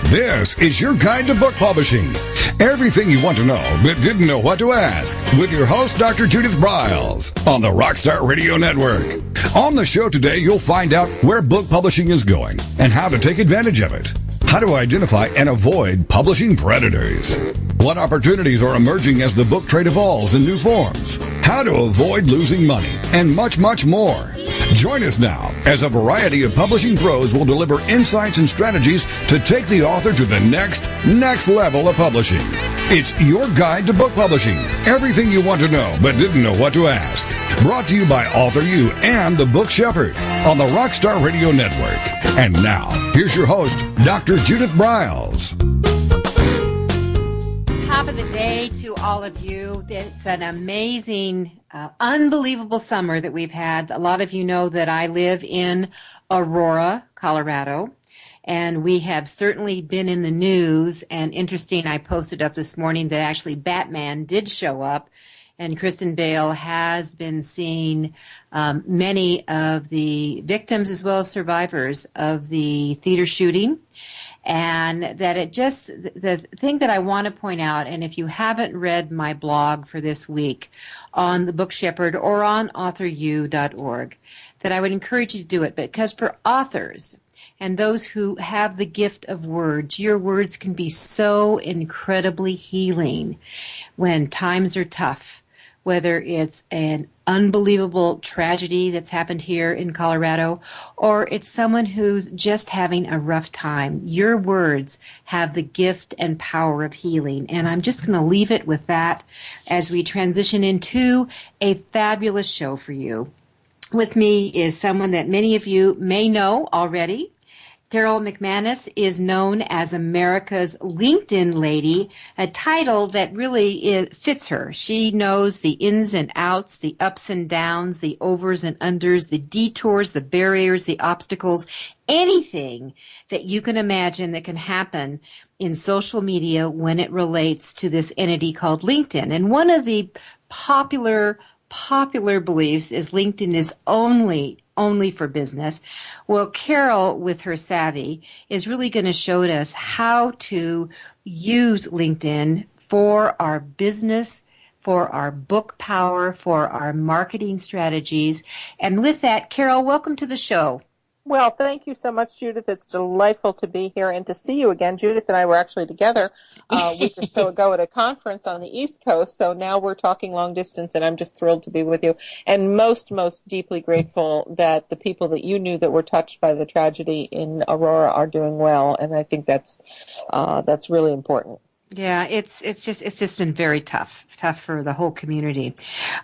This is your guide to book publishing. Everything you want to know but didn't know what to ask with your host, Dr. Judith Briles, on the Rockstar Radio Network. On the show today, you'll find out where book publishing is going and how to take advantage of it. How to identify and avoid publishing predators. What opportunities are emerging as the book trade evolves in new forms. How to avoid losing money, and much, much more. Join us now as a variety of publishing pros will deliver insights and strategies to take the author to the next level of publishing. It's your guide to book publishing. Everything you want to know but didn't know what to ask. Brought to you by Author You and the Book Shepherd on the Rockstar Radio Network. And now, here's your host, Dr. Judith Briles. Top of the day to all of you. It's an amazing, unbelievable summer that we've had. A lot of you know that I live in Aurora, Colorado, and we have certainly been in the news. And interesting, I posted up this morning that actually Batman did show up, and Kristen Bale has been seeing many of the victims as well as survivors of the theater shooting. And that the thing that I want to point out, and if you haven't read my blog for this week on the Book Shepherd or on authoru.org, that I would encourage you to do it, because for authors and those who have the gift of words, your words can be so incredibly healing when times are tough. Whether it's an unbelievable tragedy that's happened here in Colorado, or it's someone who's just having a rough time. Your words have the gift and power of healing. And I'm just going to leave it with that as we transition into a fabulous show for you. With me is someone that many of you may know already. Carol Mcmanus is known as America's LinkedIn Lady, a title that really fits her. She knows the ins and outs, the ups and downs, the overs and unders, the detours, the barriers, the obstacles, anything that you can imagine that can happen in social media when it relates to this entity called LinkedIn. And one of the popular beliefs is LinkedIn is only for business. Well, Carol, with her savvy, is really going to show us how to use LinkedIn for our business, for our book power, for our marketing strategies. And with that, Carol, welcome to the show. Well, thank you so much, Judith. It's delightful to be here and to see you again. Judith and I were actually together a week or so ago at a conference on the East Coast, so now we're talking long distance, and I'm just thrilled to be with you. And most deeply grateful that the people that you knew that were touched by the tragedy in Aurora are doing well, and I think that's really important. Yeah, it's just been very tough for the whole community.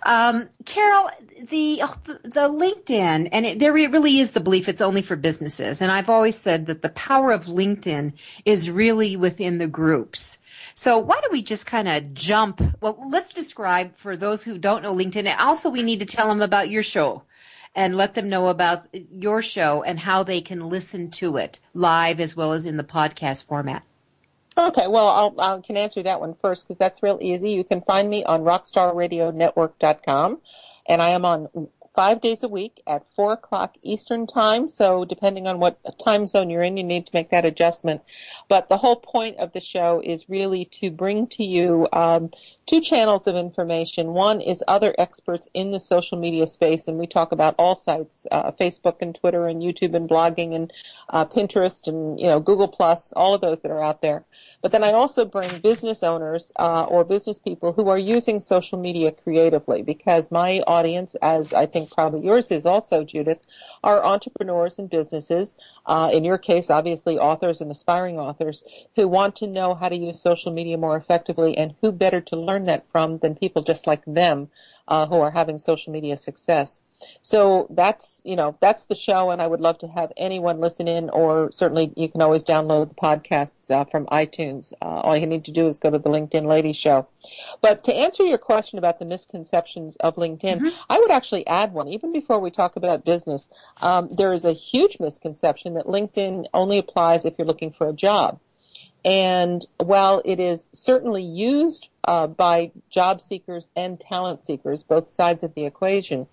Carol, the LinkedIn, and there really is the belief it's only for businesses. And I've always said that the power of LinkedIn is really within the groups. So why don't we just kind of jump? Well, let's describe for those who don't know LinkedIn. And also, we need to tell them about your show and let them know about your show and how they can listen to it live as well as in the podcast format. Okay, well, I can answer that one first because that's real easy. You can find me on rockstarradionetwork.com, and I am on 5 days a week at 4 o'clock Eastern time. So depending on what time zone you're in, you need to make that adjustment. But the whole point of the show is really to bring to you two channels of information. One is other experts in the social media space, and we talk about all sites, Facebook and Twitter and YouTube and blogging and Pinterest and Google Plus, all of those that are out there. But then I also bring business owners or business people who are using social media creatively, because my audience, as I think probably yours is also, Judith, are entrepreneurs and businesses, in your case, obviously authors and aspiring authors, who want to know how to use social media more effectively, and who better to learn that from than people just like them who are having social media success. So that's the show, and I would love to have anyone listen in, or certainly you can always download the podcasts from iTunes. All you need to do is go to the LinkedIn Lady Show. But to answer your question about the misconceptions of LinkedIn, I would actually add one, even before we talk about business. There is a huge misconception that LinkedIn only applies if you're looking for a job. And while it is certainly used by job seekers and talent seekers, both sides of the equation,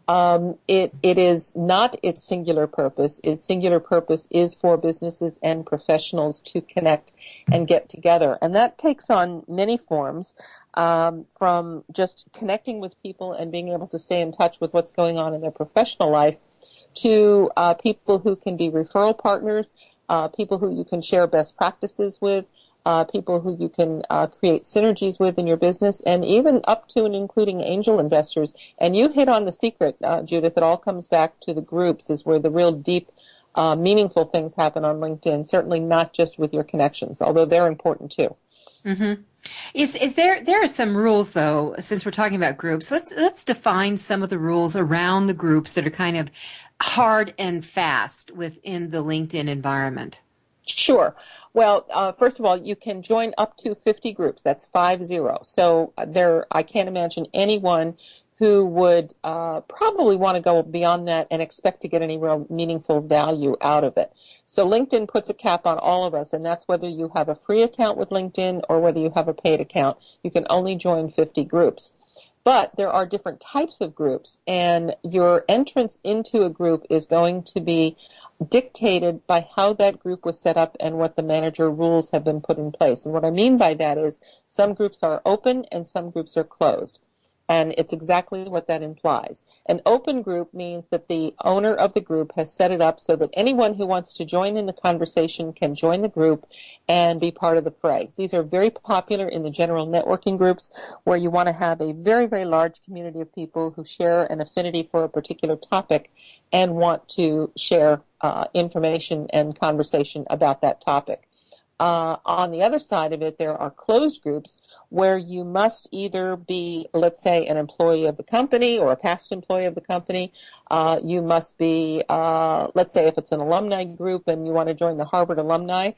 it is not its singular purpose. Its singular purpose is for businesses and professionals to connect and get together. And that takes on many forms, from just connecting with people and being able to stay in touch with what's going on in their professional life, to people who can be referral partners, people who you can share best practices with, people who you can create synergies with in your business, and even up to and including angel investors. And you hit on the secret, Judith. It all comes back to the groups, is where the real deep, meaningful things happen on LinkedIn, certainly not just with your connections, although they're important too. Mm-hmm. Is there are some rules, though, since we're talking about groups? Let's define some of the rules around the groups that are kind of hard and fast within the LinkedIn environment. Sure. Well, first of all, you can join up to 50 groups. That's 50. So I can't imagine anyone who would probably want to go beyond that and expect to get any real meaningful value out of it. So LinkedIn puts a cap on all of us, and that's whether you have a free account with LinkedIn or whether you have a paid account. You can only join 50 groups. But there are different types of groups, and your entrance into a group is going to be dictated by how that group was set up and what the manager rules have been put in place. And what I mean by that is some groups are open and some groups are closed. And it's exactly what that implies. An open group means that the owner of the group has set it up so that anyone who wants to join in the conversation can join the group and be part of the fray. These are very popular in the general networking groups, where you want to have a very, very large community of people who share an affinity for a particular topic and want to share information and conversation about that topic. On the other side of it, there are closed groups where you must either be, let's say, an employee of the company or a past employee of the company. You must be, let's say, if it's an alumni group and you want to join the Harvard alumni,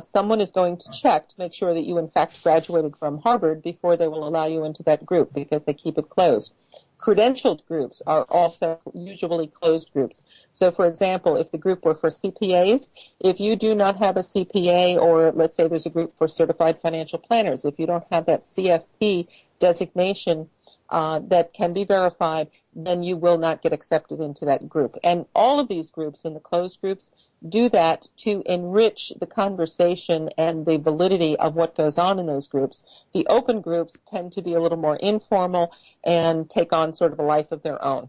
someone is going to check to make sure that you, in fact, graduated from Harvard before they will allow you into that group, because they keep it closed. Credentialed groups are also usually closed groups. So, for example, if the group were for CPAs, if you do not have a CPA, or let's say there's a group for certified financial planners, if you don't have that CFP designation that can be verified, then you will not get accepted into that group. And all of these groups, in the closed groups, do that to enrich the conversation and the validity of what goes on in those groups. The open groups tend to be a little more informal and take on sort of a life of their own.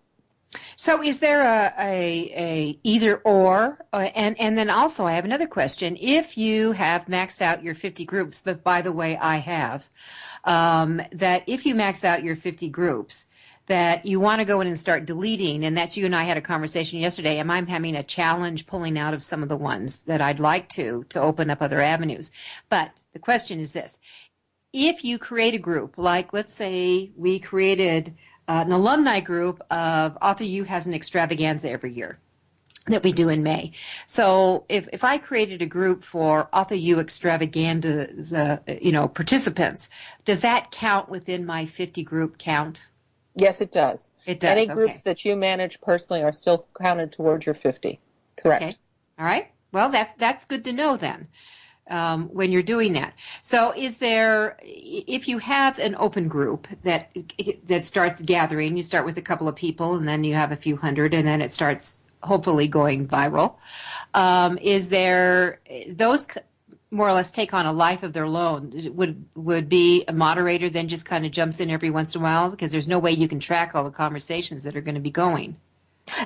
So is there a either or, and then also I have another question. If you have maxed out your 50 groups, but by the way, I have, that if you max out your 50 groups, that you want to go in and start deleting, and that's, you and I had a conversation yesterday, and I'm having a challenge pulling out of some of the ones that I'd like to open up other avenues. But the question is this: if you create a group, like let's say we created an alumni group of Author U has an extravaganza every year that we do in May. So if I created a group for Author U extravaganza, participants, does that count within my 50 group count? Yes, it does. It does. Any okay. groups that you manage personally are still counted towards your 50. Correct. Okay. All right. Well, that's good to know then. When you're doing that. So is there, if you have an open group that starts gathering, you start with a couple of people and then you have a few hundred and then it starts hopefully going viral, is there, those more or less take on a life of their own? Would be a moderator then just kind of jumps in every once in a while, because there's no way you can track all the conversations that are going to be going?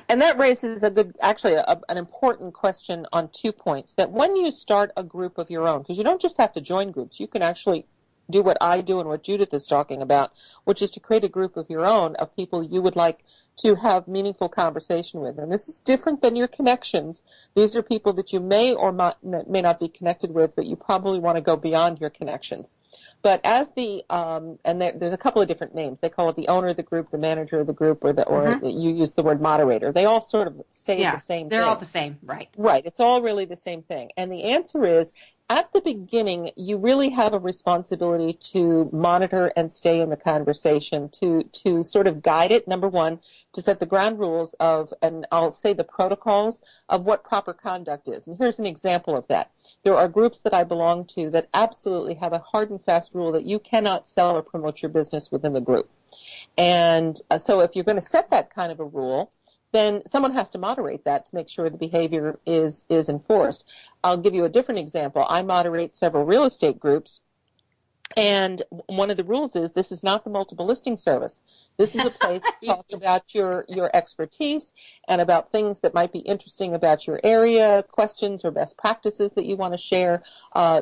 And that raises an important question on 2 points. That when you start a group of your own, because you don't just have to join groups, you can actually do what I do and what Judith is talking about, which is to create a group of your own of people you would like to have meaningful conversation with. And this is different than your connections. These are people that you may or may not be connected with, but you probably want to go beyond your connections. But as the and there's a couple of different names. They call it the owner of the group, the manager of the group, or you use the word moderator. They all sort of say the same thing. They're all the same, right? Right. It's all really the same thing. And the answer is, at the beginning, you really have a responsibility to monitor and stay in the conversation, to sort of guide it, number one, to set the ground rules of, and I'll say the protocols of what proper conduct is. And here's an example of that. There are groups that I belong to that absolutely have a hard and fast rule that you cannot sell or promote your business within the group. And so if you're going to set that kind of a rule, then someone has to moderate that to make sure the behavior is enforced. I'll give you a different example. I moderate several real estate groups, and one of the rules is this is not the multiple listing service. This is a place to talk about your expertise and about things that might be interesting about your area, questions or best practices that you want to share,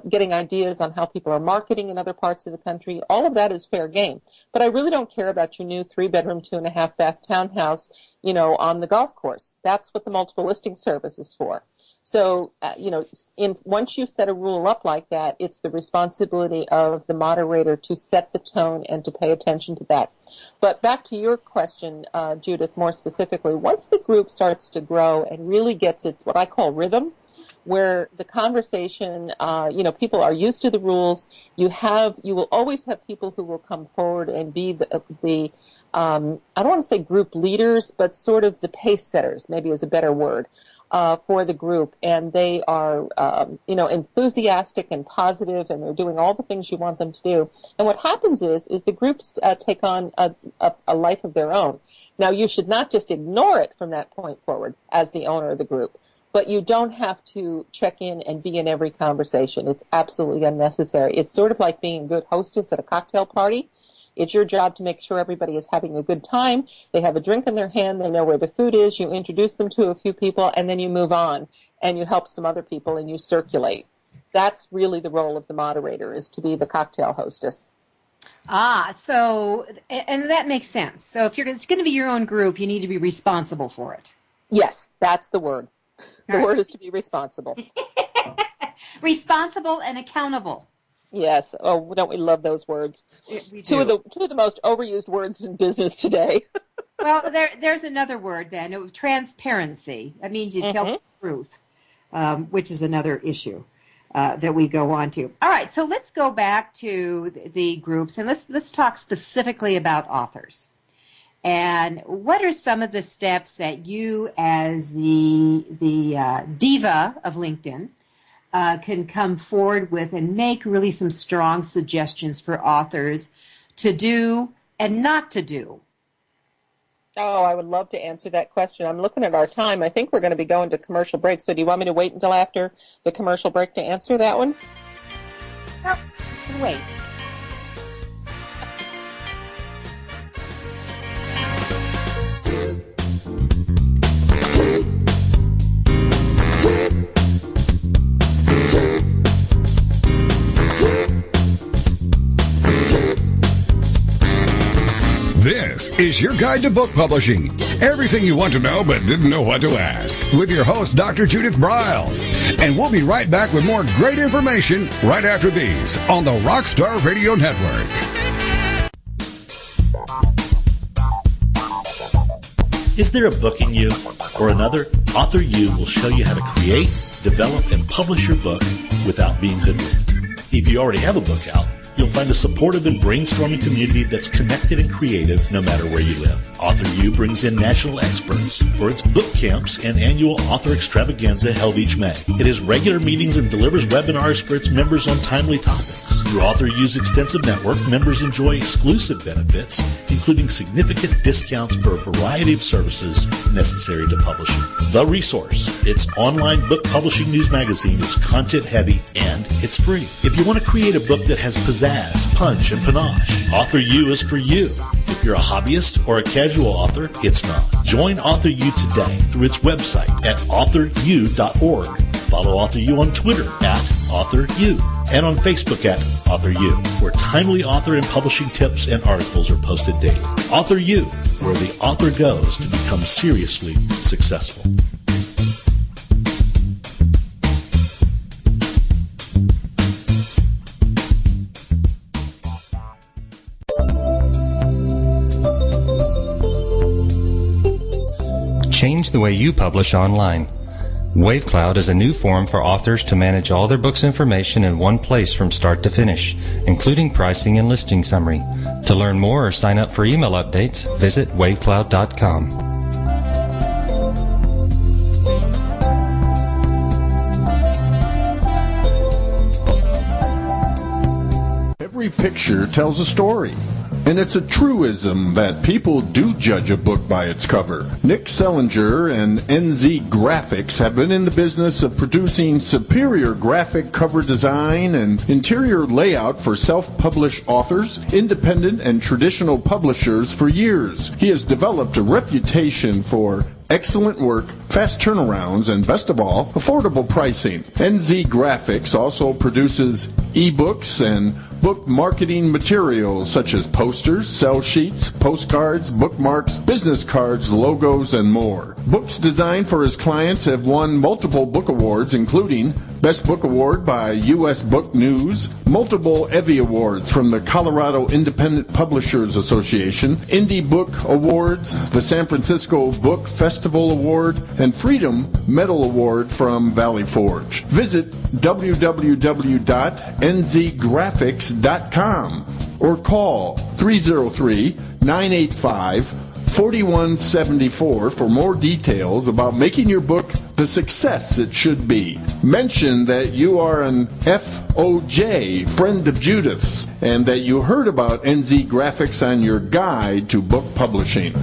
getting ideas on how people are marketing in other parts of the country. All of that is fair game. But I really don't care about your new 3-bedroom, 2.5-bath townhouse, on the golf course. That's what the multiple listing service is for. So, once you set a rule up like that, it's the responsibility of the moderator to set the tone and to pay attention to that. But back to your question, Judith, more specifically, once the group starts to grow and really gets its what I call rhythm, where the conversation, people are used to the rules, you will always have people who will come forward and be the I don't want to say group leaders, but sort of the pace setters, maybe is a better word. For the group, and they are, enthusiastic and positive, and they're doing all the things you want them to do. And what happens is the groups take on a life of their own. Now, you should not just ignore it from that point forward as the owner of the group, but you don't have to check in and be in every conversation. It's absolutely unnecessary. It's sort of like being a good hostess at a cocktail party. It's your job to make sure everybody is having a good time. They have a drink in their hand. They know where the food is. You introduce them to a few people, and then you move on, and you help some other people, and you circulate. That's really the role of the moderator, is to be the cocktail hostess. So, and that makes sense. So if it's going to be your own group, you need to be responsible for it. Yes, that's the word. The word is to be responsible. Responsible and accountable. Yes. Oh, don't we love those words? We do. Two of the most overused words in business today. Well, there's another word then. Transparency. That means you tell the truth, which is another issue that we go on to. All right. So let's go back to the groups, and let's talk specifically about authors. And what are some of the steps that you, as the diva of LinkedIn, can come forward with and make really some strong suggestions for authors to do and not to do? Oh, I would love to answer that question. I'm looking at our time. I think we're going to be going to commercial break. So do you want me to wait until after the commercial break to answer that one? No, wait. This is your guide to book publishing. Everything you want to know but didn't know what to ask. With your host, Dr. Judith Briles. And we'll be right back with more great information right after these on the Rockstar Radio Network. Is there a book in you or another? Author U will show you how to create, develop, and publish your book without being hoodwinked. If you already have a book out, you'll find a supportive and brainstorming community that's connected and creative no matter where you live. Author U brings in national experts for its book camps and annual author extravaganza held each May. It has regular meetings and delivers webinars for its members on timely topics. Through Author U's extensive network, members enjoy exclusive benefits, including significant discounts for a variety of services necessary to publishing. The Resource, its online book publishing news magazine, is content-heavy and it's free. If you want to create a book that has pizzazz, punch, and panache, Author U is for you. If you're a hobbyist or a casual author, it's not. Join Author U today through its website at authoru.org. Follow Author U on Twitter at AuthorU and on Facebook at Author U, where timely author and publishing tips and articles are posted daily. Author U, where the author goes to become seriously successful. Change the way you publish online. WaveCloud is a new forum for authors to manage all their books' information in one place from start to finish, including pricing and listing summary. To learn more or sign up for email updates, visit wavecloud.com. Every picture tells a story. And it's a truism that people do judge a book by its cover. Nick Sellinger and NZ Graphics have been in the business of producing superior graphic cover design and interior layout for self-published authors, independent and traditional publishers for years. He has developed a reputation for excellent work, fast turnarounds, and best of all, affordable pricing. NZ Graphics also produces ebooks and book marketing materials such as posters, sell sheets, postcards, bookmarks, business cards, logos, and more. Books designed for his clients have won multiple book awards, including Best Book Award by U.S. Book News, multiple Evie Awards from the Colorado Independent Publishers Association, Indie Book Awards, the San Francisco Book Festival Award, and Freedom Medal Award from Valley Forge. Visit www.nzgraphics.com or call 303-985-4174 for more details about making your book the success it should be. Mention that you are an FOJ, friend of Judith's, and that you heard about NZ Graphics on your guide to book publishing.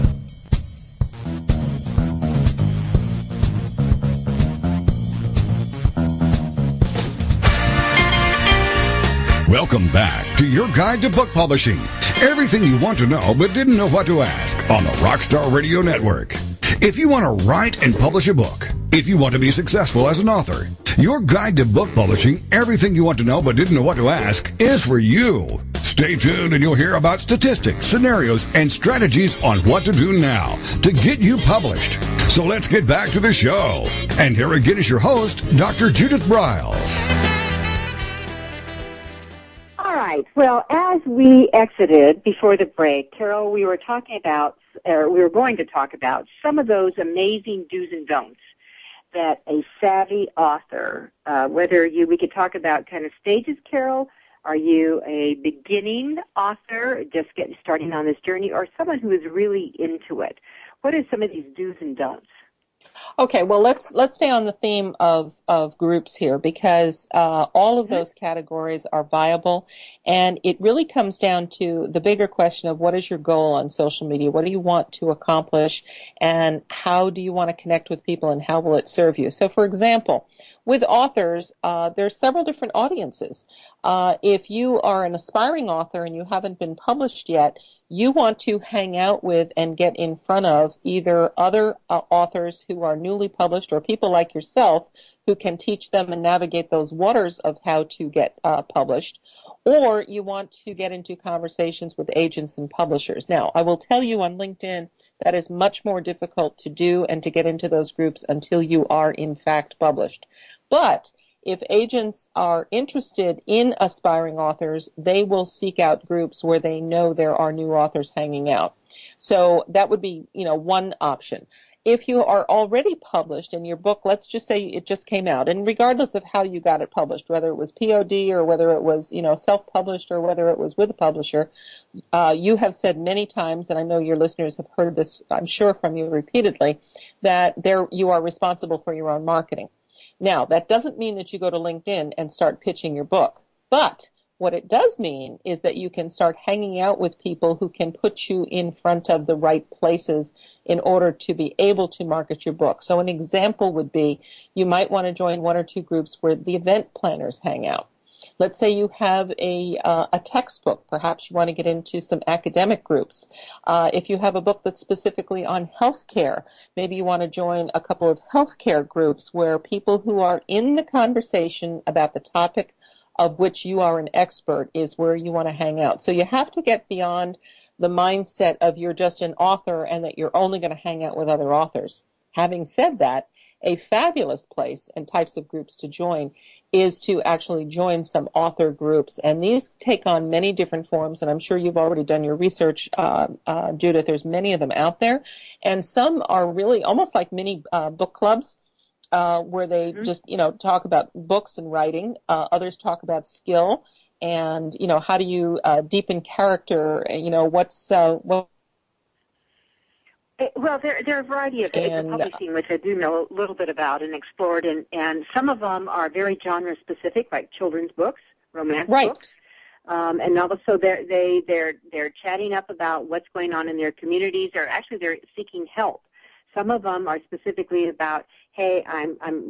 Welcome back to your guide to book publishing. Everything you want to know but didn't know what to ask on the Rockstar Radio Network. If you want to write and publish a book, if you want to be successful as an author, your guide to book publishing, everything you want to know but didn't know what to ask, is for you. Stay tuned and you'll hear about statistics, scenarios, and strategies on what to do now to get you published. So let's get back to the show. And here again is your host, Dr. Judith Briles. All right. Well, as we exited before the break, Carol, we were going to talk about some of those amazing do's and don'ts that a savvy author, we could talk about kind of stages, Carol. Are you a beginning author, just starting on this journey, or someone who is really into it? What are some of these do's and don'ts? Okay, well, let's stay on the theme of groups here, because all of those categories are viable, and it really comes down to the bigger question of what is your goal on social media? What do you want to accomplish, and how do you want to connect with people, and how will it serve you? So, for example, with authors, there's several different audiences. If you are an aspiring author and you haven't been published yet, you want to hang out with and get in front of either other authors who are newly published or people like yourself who can teach them and navigate those waters of how to get published, or you want to get into conversations with agents and publishers. Now, I will tell you on LinkedIn that is much more difficult to do and to get into those groups until you are in fact published. But if agents are interested in aspiring authors, they will seek out groups where they know there are new authors hanging out. So that would be, one option. If you are already published in your book, let's just say it just came out, and regardless of how you got it published, whether it was POD or whether it was, self-published or whether it was with a publisher, you have said many times, and I know your listeners have heard this, I'm sure, from you repeatedly, that you are responsible for your own marketing. Now, that doesn't mean that you go to LinkedIn and start pitching your book, but what it does mean is that you can start hanging out with people who can put you in front of the right places in order to be able to market your book. So an example would be you might want to join one or two groups where the event planners hang out. Let's say you have a textbook. Perhaps you want to get into some academic groups. If you have a book that's specifically on healthcare, maybe you want to join a couple of healthcare groups where people who are in the conversation about the topic of which you are an expert is where you want to hang out. So you have to get beyond the mindset of you're just an author and that you're only going to hang out with other authors. Having said that, a fabulous place and types of groups to join is to actually join some author groups. And these take on many different forms, and I'm sure you've already done your research, Judith. There's many of them out there. And some are really almost like mini book clubs. where they just, talk about books and writing. Others talk about skill and, how do you deepen character, what. Well, there are a variety of publishing, which I do know a little bit about and explored, and some of them are very genre-specific, like children's books, romance books. And also they're chatting up about what's going on in their communities. They're seeking help. Some of them are specifically about, hey,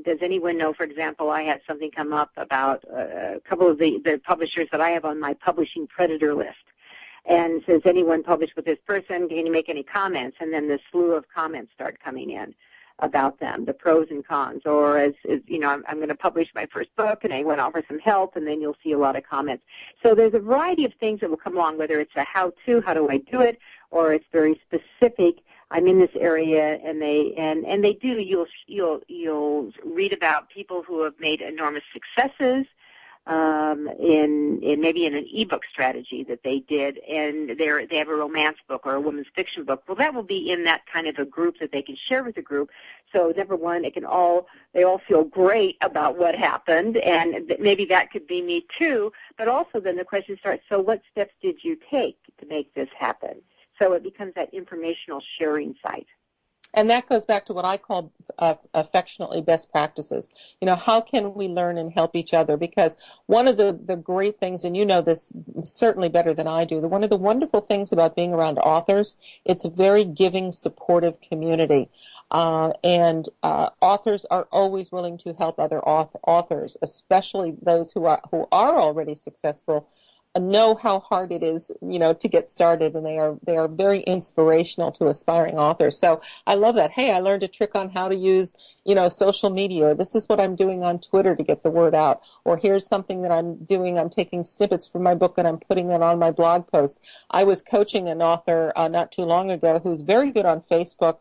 does anyone know, for example, I had something come up about a couple of the publishers that I have on my publishing predator list. And says, anyone published with this person, can you make any comments? And then the slew of comments start coming in about them, the pros and cons. Or I'm going to publish my first book, and I want to offer some help, and then you'll see a lot of comments. So there's a variety of things that will come along, whether it's a how-to, how do I do it, or it's very specific. I'm in this area, and they do. You'll read about people who have made enormous successes. In maybe in an ebook strategy that they did, and they have a romance book or a women's fiction book. Well, that will be in that kind of a group that they can share with the group. So number one, they all feel great about what happened, and maybe that could be me too. But also then the question starts: so what steps did you take to make this happen? So it becomes that informational sharing site. And that goes back to what I call affectionately best practices. How can we learn and help each other? Because one of the great things, and you know this certainly better than I do, one of the wonderful things about being around authors, it's a very giving, supportive community. And authors are always willing to help other authors, especially those who are already successful, know how hard it is, to get started, and they are very inspirational to aspiring authors. So I love that. Hey, I learned a trick on how to use, social media, or this is what I'm doing on Twitter to get the word out, or here's something that I'm doing. I'm taking snippets from my book and I'm putting it on my blog post. I was coaching an author not too long ago who's very good on Facebook,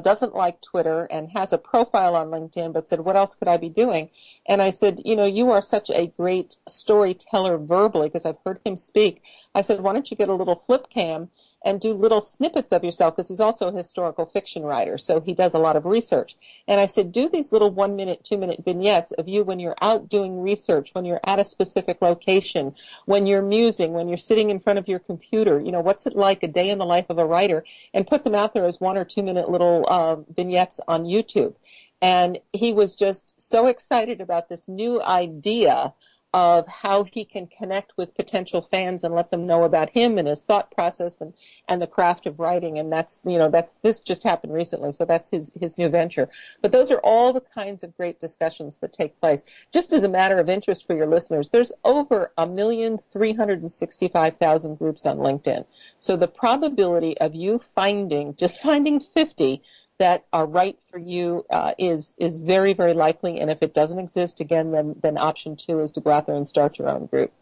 doesn't like Twitter, and has a profile on LinkedIn, but said, what else could I be doing? And I said, you are such a great storyteller verbally, because I've heard him speak. I said, why don't you get a little flip cam and do little snippets of yourself, because he's also a historical fiction writer, so he does a lot of research. And I said, do these little 1-minute, 2-minute vignettes of you when you're out doing research, when you're at a specific location, when you're musing, when you're sitting in front of your computer, what's it like a day in the life of a writer, and put them out there as 1 or 2 minute little vignettes on YouTube. And he was just so excited about this new idea of how he can connect with potential fans and let them know about him and his thought process and the craft of writing. And this just happened recently, so that's his new venture. But those are all the kinds of great discussions that take place. Just as a matter of interest for your listeners, there's over 1,365,000 groups on LinkedIn. So the probability of you finding 50 that are right for you is very, very likely. And if it doesn't exist, again, then option 2 is to go out there and start your own group.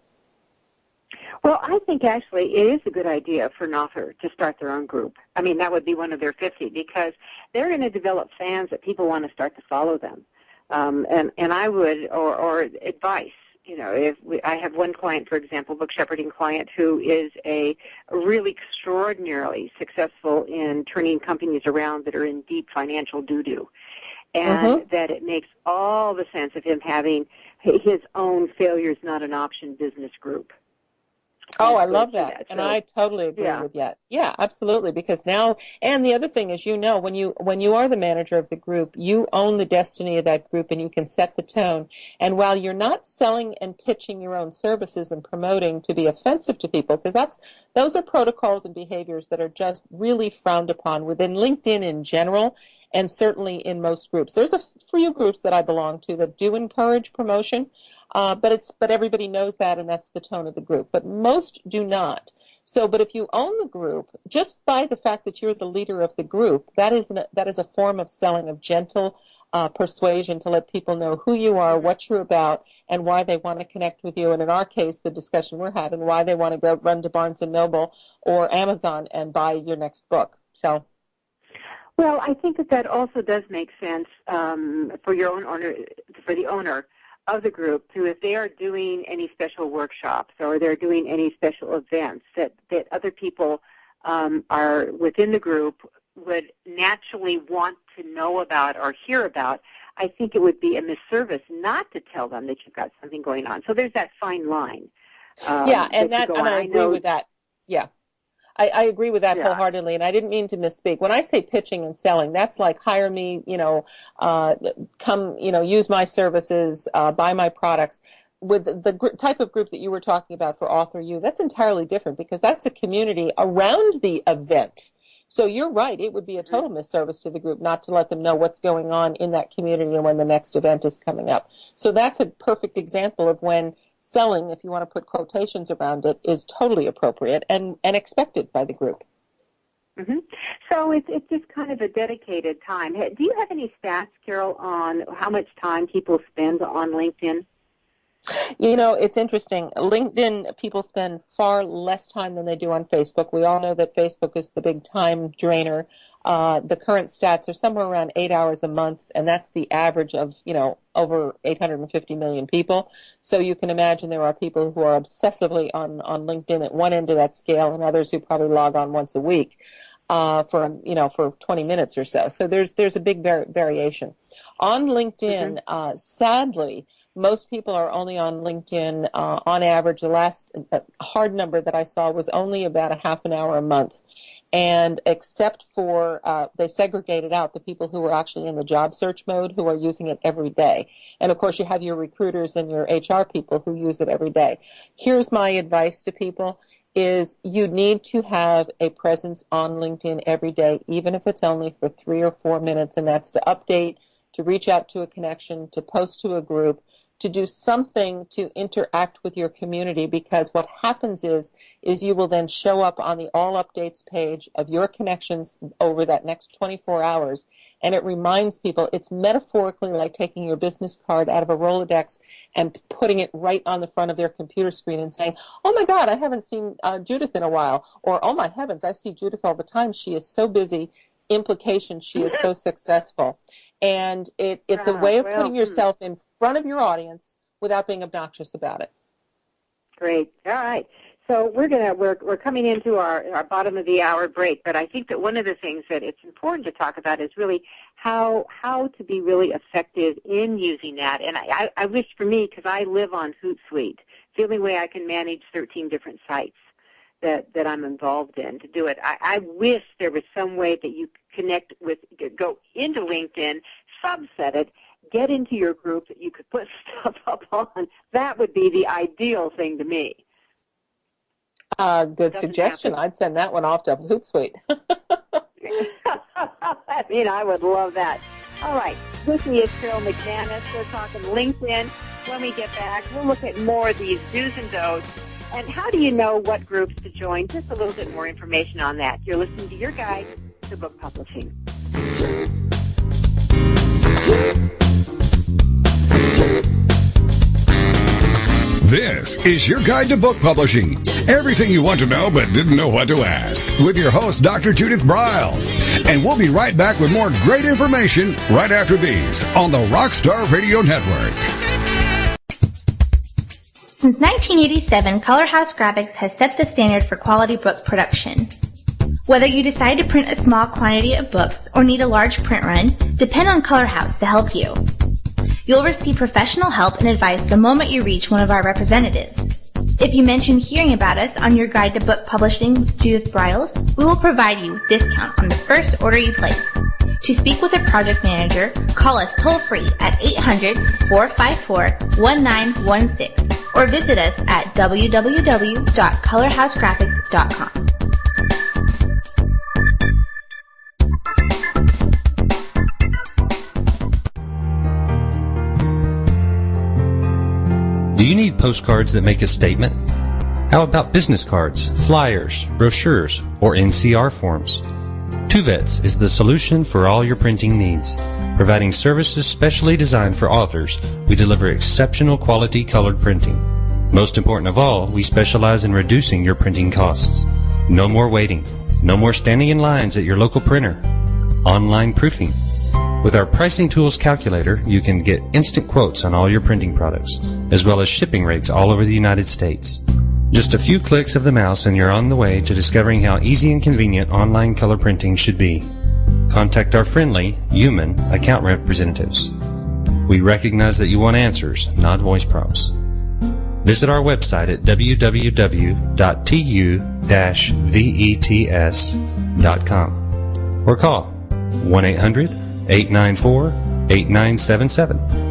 Well, I think actually it is a good idea for an author to start their own group. I mean, that would be one of their 50, because they're going to develop fans that people want to start to follow them. And I would, or advice. I have one client, for example, book shepherding client, who is a really extraordinarily successful in turning companies around that are in deep financial doo-doo. And that it makes all the sense of him having his own failures not an option business group. Oh, I love that. And I totally agree with that. Yeah, absolutely. Because now, and the other thing is, when you are the manager of the group, you own the destiny of that group, and you can set the tone. And while you're not selling and pitching your own services and promoting to be offensive to people, because those are protocols and behaviors that are just really frowned upon within LinkedIn in general, and certainly in most groups. There's a few groups that I belong to that do encourage promotion, but everybody knows that, and that's the tone of the group. But most do not. So, but if you own the group, just by the fact that you're the leader of the group, that is a form of selling, of gentle persuasion, to let people know who you are, what you're about, and why they want to connect with you. And in our case, the discussion we're having, why they want to go run to Barnes & Noble or Amazon and buy your next book. So. Well, I think that also does make sense for your own owner, for the owner of the group, to, if they are doing any special workshops or they're doing any special events that other people are within the group would naturally want to know about or hear about. I think it would be a misservice not to tell them that you've got something going on. So there's that fine line. Yeah, and I agree with that. Yeah. I agree with that wholeheartedly, and I didn't mean to misspeak. When I say pitching and selling, that's like hire me, come, use my services, buy my products. With the type of group that you were talking about for Author U, that's entirely different because that's a community around the event. So you're right, it would be a total misservice to the group not to let them know what's going on in that community and when the next event is coming up. So that's a perfect example of when selling, if you want to put quotations around it, is totally appropriate and expected by the group. Mm-hmm. So it's just kind of a dedicated time. Do you have any stats, Carol, on how much time people spend on LinkedIn? It's interesting. LinkedIn, people spend far less time than they do on Facebook. We all know that Facebook is the big time drainer. The current stats are somewhere around 8 hours a month, and that's the average of, over 850 million people. So you can imagine there are people who are obsessively on LinkedIn at one end of that scale and others who probably log on once a week for 20 minutes or so. So there's a big variation. On LinkedIn, sadly, most people are only on LinkedIn on average. The last hard number that I saw was only about a half an hour a month. And except for, they segregated out the people who are actually in the job search mode who are using it every day. And, of course, you have your recruiters and your HR people who use it every day. Here's my advice to people is you need to have a presence on LinkedIn every day, even if it's only for 3 or 4 minutes, and that's to update, to reach out to a connection, to post to a group, to do something to interact with your community, because what happens is you will then show up on the all updates page of your connections over that next 24 hours, and it reminds people, it's metaphorically like taking your business card out of a Rolodex and putting it right on the front of their computer screen and saying, oh my God, I haven't seen Judith in a while, or oh my heavens, I see Judith all the time, she is so busy, implication, she is so successful. And it's a way of putting yourself in front of your audience without being obnoxious about it. Great. All right. So we're coming into our bottom of the hour break, but I think that one of the things that it's important to talk about is really how to be really effective in using that. And I wish for me, because I live on Hootsuite, the only way I can manage 13 different sites that I'm involved in to do it. I wish there was some way that you connect with, go into LinkedIn, subset it, get into your group that you could put stuff up on. That would be the ideal thing to me. Good suggestion. I'd send that one off to Hootsuite. I would love that. All right. With me is Carol Mcmanus. We're talking LinkedIn. When we get back, we'll look at more of these do's and don'ts. And how do you know what groups to join? Just a little bit more information on that. You're listening to your guide to book publishing. This is your guide to book publishing. Everything you want to know but didn't know what to ask. With your host, Dr. Judith Briles. And we'll be right back with more great information right after these on the Rockstar Radio Network. Since 1987, Color House Graphics has set the standard for quality book production. Whether you decide to print a small quantity of books or need a large print run, depend on Color House to help you. You'll receive professional help and advice the moment you reach one of our representatives. If you mention hearing about us on your guide to book publishing with Judith Briles, we will provide you a discount on the first order you place. To speak with a project manager, call us toll-free at 800-454-1916 or visit us at www.colorhousegraphics.com. Do you need postcards that make a statement? How about business cards, flyers, brochures, or NCR forms? Tuvets is the solution for all your printing needs. Providing services specially designed for authors, we deliver exceptional quality colored printing. Most important of all, we specialize in reducing your printing costs. No more waiting. No more standing in lines at your local printer. Online proofing. With our pricing tools calculator, you can get instant quotes on all your printing products, as well as shipping rates all over the United States. Just a few clicks of the mouse and you're on the way to discovering how easy and convenient online color printing should be. Contact our friendly, human account representatives. We recognize that you want answers, not voice prompts. Visit our website at www.tu-vets.com or call 1-800-894-8977.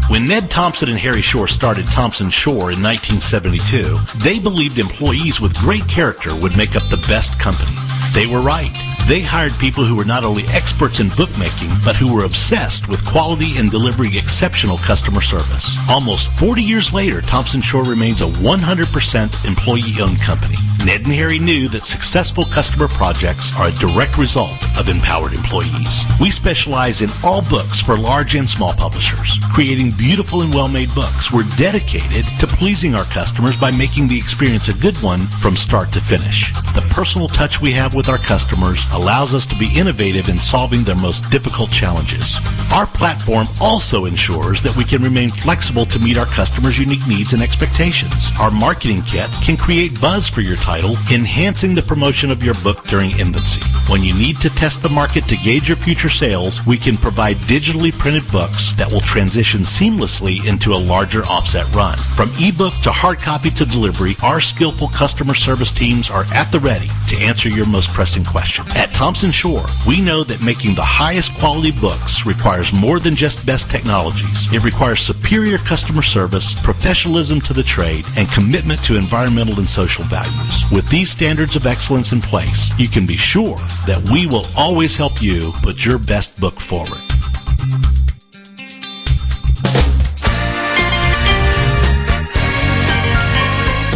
When Ned Thompson and Harry Shore started Thompson Shore in 1972, they believed employees with great character would make up the best company. They were right. They hired people who were not only experts in bookmaking, but who were obsessed with quality and delivering exceptional customer service. Almost 40 years later, Thompson Shore remains a 100% employee-owned company. Ned and Harry knew that successful customer projects are a direct result of empowered employees. We specialize in all books for large and small publishers, creating beautiful and well-made books. We're dedicated to pleasing our customers by making the experience a good one from start to finish. The personal touch we have with our customers allows us to be innovative in solving their most difficult challenges. Our platform also ensures that we can remain flexible to meet our customers' unique needs and expectations. Our marketing kit can create buzz for your title, enhancing the promotion of your book during infancy. When you need to test the market to gauge your future sales, we can provide digitally printed books that will transition seamlessly into a larger offset run. From ebook to hard copy to delivery, our skillful customer service teams are at the ready to answer your most pressing question. At Thompson Shore, we know that making the highest quality books requires more than just best technologies. It requires superior customer service, professionalism to the trade, and commitment to environmental and social values. With these standards of excellence in place, you can be sure that we will always help you put your best book forward.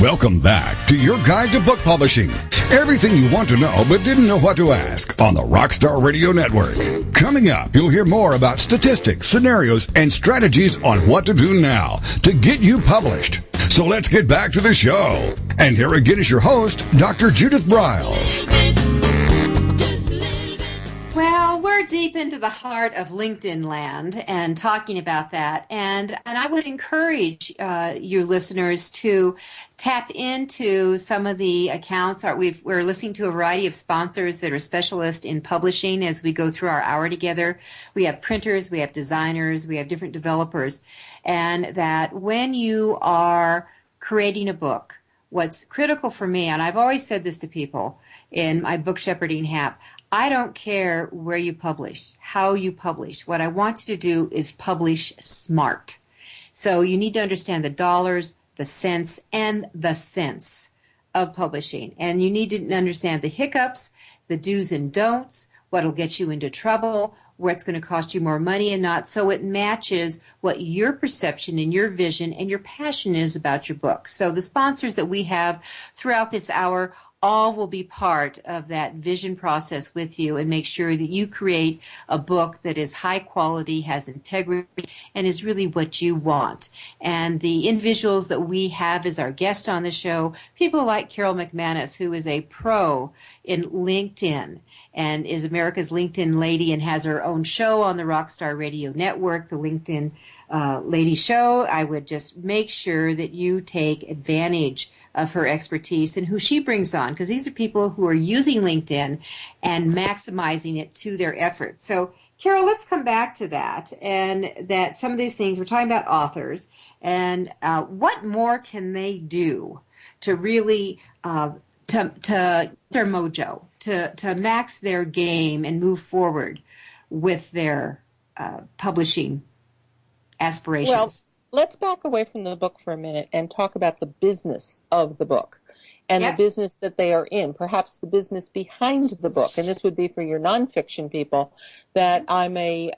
Welcome back to your guide to book publishing. Everything you want to know but didn't know what to ask on the Rockstar Radio Network. Coming up, you'll hear more about statistics, scenarios, and strategies on what to do now to get you published. So let's get back to the show. And here again is your host, Dr. Judith Briles. Well, we're deep into the heart of LinkedIn land and talking about that. And I would encourage your listeners to tap into some of the accounts. We're listening to a variety of sponsors that are specialists in publishing as we go through our hour together. We have printers, we have designers, we have different developers. And that when you are creating a book, what's critical for me, and I've always said this to people in my book shepherding hat, I don't care where you publish, how you publish. What I want you to do is publish smart. So you need to understand the dollars, the cents, and the sense of publishing. And you need to understand the hiccups, the do's and don'ts, what'll get you into trouble, where it's going to cost you more money and not, so it matches what your perception and your vision and your passion is about your book. So the sponsors that we have throughout this hour all will be part of that vision process with you and make sure that you create a book that is high quality, has integrity, and is really what you want. And the individuals that we have as our guest on the show, people like Carol Mcmanus, who is a pro in LinkedIn and is America's LinkedIn lady and has her own show on the Rockstar Radio Network, the LinkedIn Lady Show. I would just make sure that you take advantage of her expertise and who she brings on, because these are people who are using LinkedIn and maximizing it to their efforts. So, Carol, let's come back to that, and that some of these things, we're talking about authors, and what more can they do to really to their mojo, to max their game and move forward with their publishing aspirations? Well, let's back away from the book for a minute and talk about the business of the book and the business that they are in, perhaps the business behind the book. And this would be for your nonfiction people, that I'm a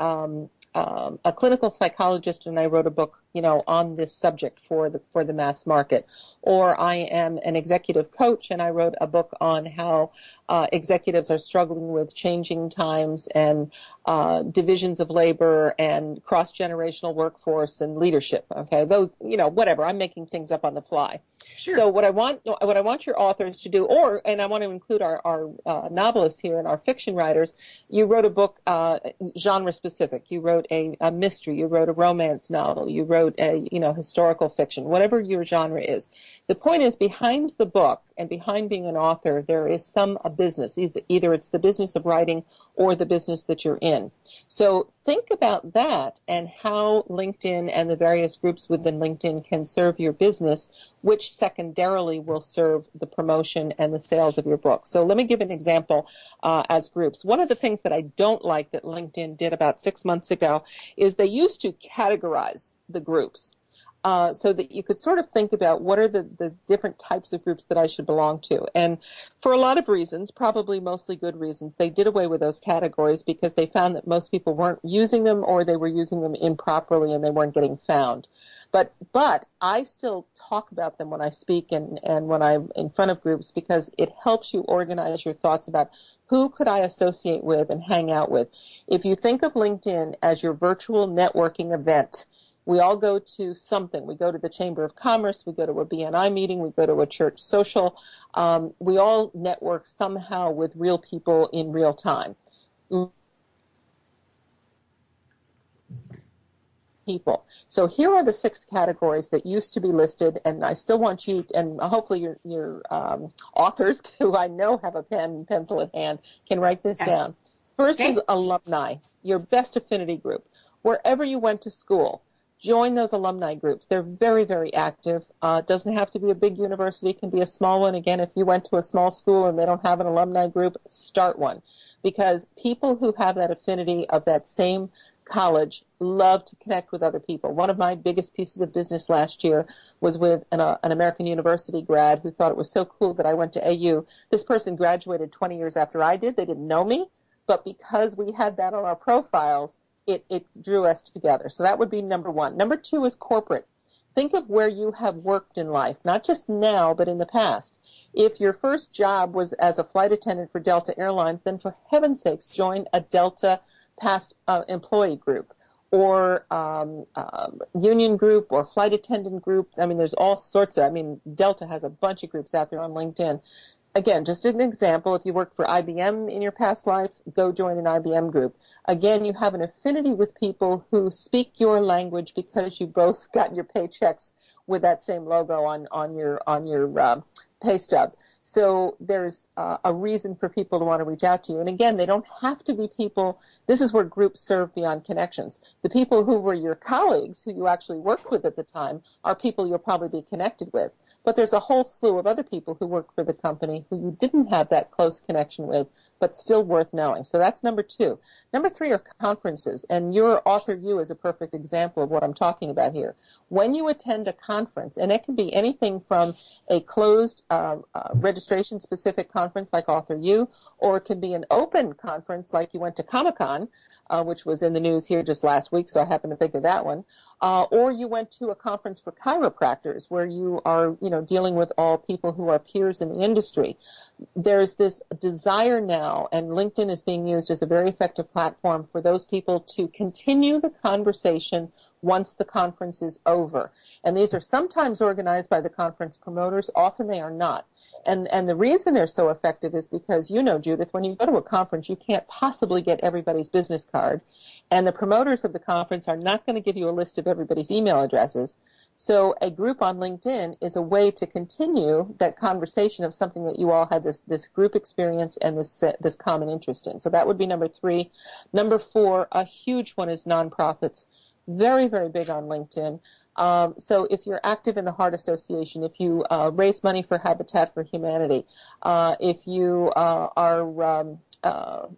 clinical psychologist and I wrote a book, on this subject for the mass market. Or I am an executive coach and I wrote a book on how executives are struggling with changing times and divisions of labor and cross-generational workforce and leadership. Okay, those, whatever. I'm making things up on the fly. Sure. So what I want your authors to do, and I want to include our novelists here and our fiction writers. You wrote a book genre specific. You wrote a mystery. You wrote a romance novel. You wrote a historical fiction. Whatever your genre is. The point is, behind the book, and behind being an author, there is a business. Either it's the business of writing or the business that you're in. So think about that and how LinkedIn and the various groups within LinkedIn can serve your business, which secondarily will serve the promotion and the sales of your book. So let me give an example as groups. One of the things that I don't like that LinkedIn did about 6 months ago is they used to categorize the groups. So that you could sort of think about what are the different types of groups that I should belong to. And for a lot of reasons, probably mostly good reasons, they did away with those categories because they found that most people weren't using them or they were using them improperly and they weren't getting found. But I still talk about them when I speak and when I'm in front of groups because it helps you organize your thoughts about who could I associate with and hang out with. If you think of LinkedIn as your virtual networking event, we all go to something. We go to the Chamber of Commerce. We go to a BNI meeting. We go to a church social. We all network somehow with real people in real time. People. So here are the 6 categories that used to be listed, and I still want you, and hopefully your authors, who I know have a pen and pencil at hand, can write this down. First is alumni, your best affinity group. Wherever you went to school, join those alumni groups. They're very, very active. It doesn't have to be a big university. It can be a small one. Again, if you went to a small school and they don't have an alumni group, start one. Because people who have that affinity of that same college love to connect with other people. One of my biggest pieces of business last year was with an American University grad who thought it was so cool that I went to AU. This person graduated 20 years after I did. They didn't know me, but because we had that on our profiles, it drew us together. So that would be number 1. Number 2 is corporate. Think of where you have worked in life, not just now, but in the past. If your first job was as a flight attendant for Delta Airlines, then for heaven's sakes, join a Delta past employee group or union group or flight attendant group. I mean, there's all sorts of, Delta has a bunch of groups out there on LinkedIn. Again, just an example, if you worked for IBM in your past life, go join an IBM group. Again, you have an affinity with people who speak your language because you both got your paychecks with that same logo on your pay stub. So there's a reason for people to want to reach out to you. And again, they don't have to be people. This is where groups serve beyond connections. The people who were your colleagues, who you actually worked with at the time, are people you'll probably be connected with. But there's a whole slew of other people who work for the company who you didn't have that close connection with, but still worth knowing. So that's number 2. Number 3 are conferences, and your Author U is a perfect example of what I'm talking about here. When you attend a conference, and it can be anything from a closed registration-specific conference like Author U, or it can be an open conference like you went to Comic-Con, which was in the news here just last week, so I happen to think of that one. Or you went to a conference for chiropractors where you are, dealing with all people who are peers in the industry. There's this desire now, and LinkedIn is being used as a very effective platform for those people to continue the conversation once the conference is over. And these are sometimes organized by the conference promoters. Often they are not. And the reason they're so effective is because, Judith, when you go to a conference, you can't possibly get everybody's business card. And the promoters of the conference are not going to give you a list of everybody's email addresses. So a group on LinkedIn is a way to continue that conversation of something that you all had this group experience and this common interest in. So that would be number 3. Number 4, a huge one is nonprofits. Very, very big on LinkedIn. So if you're active in the Heart Association, if you raise money for Habitat for Humanity, if you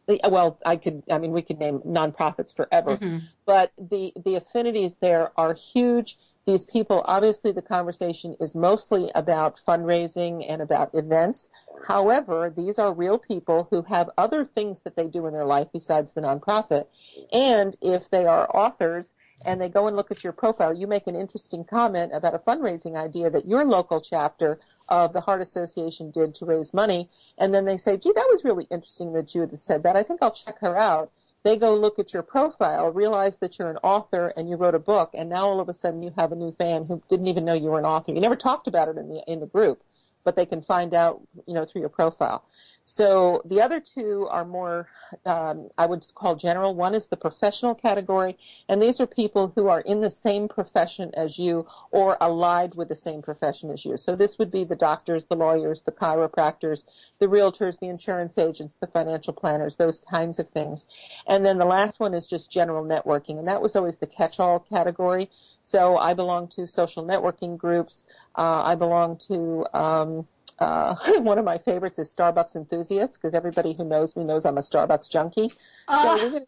we could name nonprofits forever, but the affinities there are huge. These people, obviously the conversation is mostly about fundraising and about events. However, these are real people who have other things that they do in their life besides the nonprofit. And if they are authors and they go and look at your profile, you make an interesting comment about a fundraising idea that your local chapter of the Heart Association did to raise money. And then they say, gee, that was really interesting that Judith said that. I think I'll check her out. They go look at your profile, realize that you're an author and you wrote a book, and now all of a sudden you have a new fan who didn't even know you were an author. You never talked about it in the group, but they can find out, through your profile. So the other two are more, I would call general. One is the professional category, and these are people who are in the same profession as you or allied with the same profession as you. So this would be the doctors, the lawyers, the chiropractors, the realtors, the insurance agents, the financial planners, those kinds of things. And then the last one is just general networking, and that was always the catch-all category. So I belong to social networking groups. I belong to... one of my favorites is Starbucks enthusiasts, because everybody who knows me knows I'm a Starbucks junkie. So